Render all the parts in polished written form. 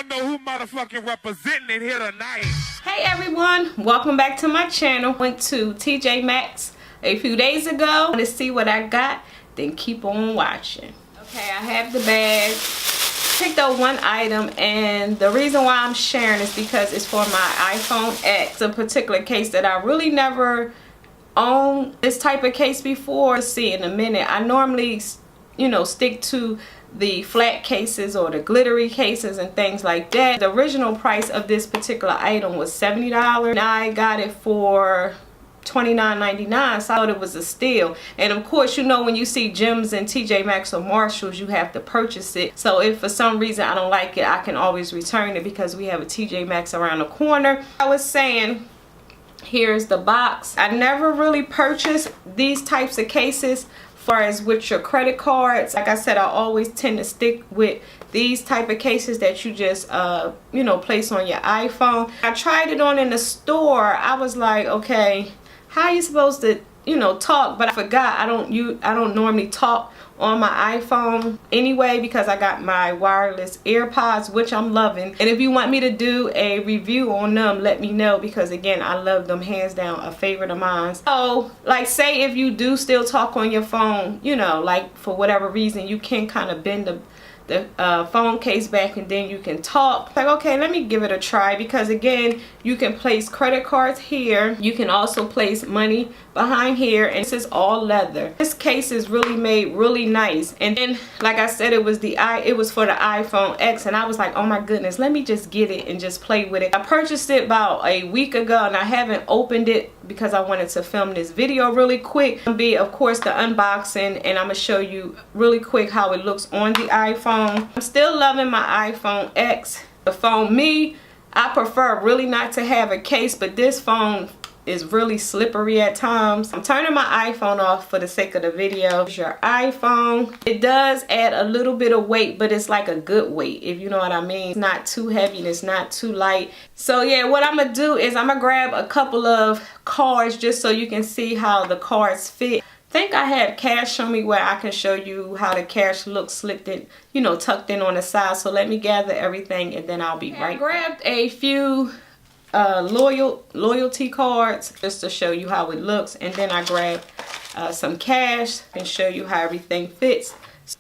don't know who motherfucking representing it here tonight. Hey everyone, welcome back to my channel. Went to TJ Maxx a few days ago to see what I got, then keep on watching. Okay, I have the bag. Picked up one item, and the reason why I'm sharing is because it's for my iPhone X, a particular case that I really never owned this type of case before. See in a minute. I normally, you know, stick to the flat cases or the glittery cases and things like that. The original price of this particular item was $70, and I got it for $29.99, so I thought it was a steal. And of course, you know, when you see gems in TJ Maxx or Marshalls, you have to purchase it. So if for some reason I don't like it, I can always return it because we have a TJ Maxx around the corner. I was saying, here's the box. I never really purchased these types of cases far as with your credit cards. Like I said, I always tend to stick with these type of cases that you just you know, place on your iPhone. I tried it on in the store. I was like, okay, how are you supposed to, you know, talk? But I forgot I don't normally talk on my iPhone anyway because I got my wireless AirPods, which I'm loving. And if you want me to do a review on them, let me know, because again, I love them, hands down, a favorite of mine. So like, say if you do still talk on your phone, you know, like for whatever reason, you can kind of bend the phone case back and then you can talk. Like, okay, let me give it a try, because again, you can place credit cards here, you can also place money behind here, and this is all leather. This case is really made really nice. And then, like I said, it was for the iPhone X, and I was like, oh my goodness, let me just get it and just play with it. I purchased it about a week ago, and I haven't opened it because I wanted to film this video really quick. It'll be, of course, the unboxing, and I'm gonna show you really quick how it looks on the iPhone. I'm still loving my iPhone X. The phone, I prefer really not to have a case, but this phone is really slippery at times. I'm turning my iPhone off for the sake of the video. It's your iPhone. It does add a little bit of weight, but it's like a good weight, if you know what I mean. It's not too heavy and it's not too light. So yeah, what I'm gonna do is I'm gonna grab a couple of cards just so you can see how the cards fit. I think I have cash on me where I can show you how the cash looks slipped in, you know, tucked in on the side. So let me gather everything and then I'll be right back. I grabbed a few loyalty cards just to show you how it looks, and then I grabbed some cash and show you how everything fits.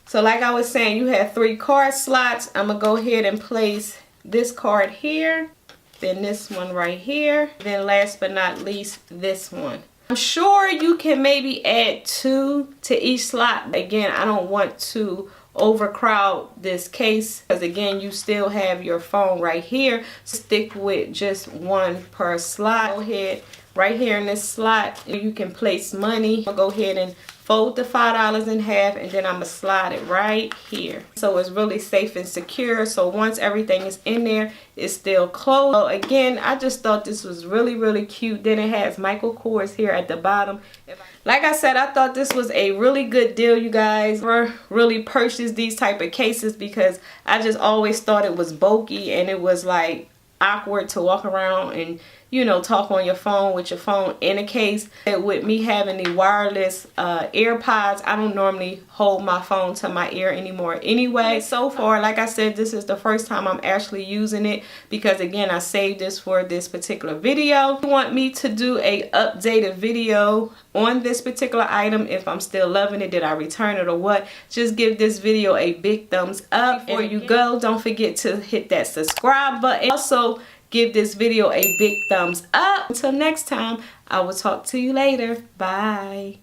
So like I was saying, you have 3 card slots. I'm gonna go ahead and place this card here, then this one right here, then last but not least, this one. I'm sure you can maybe add 2 to each slot. Again, I don't want to overcrowd this case because again, you still have your phone right here. Stick with just 1 per slot. Go ahead right here in this slot, you can place money. I'll go ahead and fold the $5 in half, and then I'm gonna slide it right here. So it's really safe and secure. So once everything is in there, it's still closed. So again, I just thought this was really, really cute. Then it has Michael Kors here at the bottom. Like I said, I thought this was a really good deal, you guys. Really purchased these type of cases because I just always thought it was bulky and it was like awkward to walk around and, you know, talk on your phone with your phone in a case. And with me having the wireless AirPods, I don't normally hold my phone to my ear anymore anyway. So far, like I said, this is the first time I'm actually using it because again, I saved this for this particular video. If you want me to do a updated video on this particular item, if I'm still loving it, did I return it or what, just give this video a big thumbs up. Before you go, don't forget to hit that subscribe button. Also, give this video a big thumbs up. Until next time, I will talk to you later. Bye.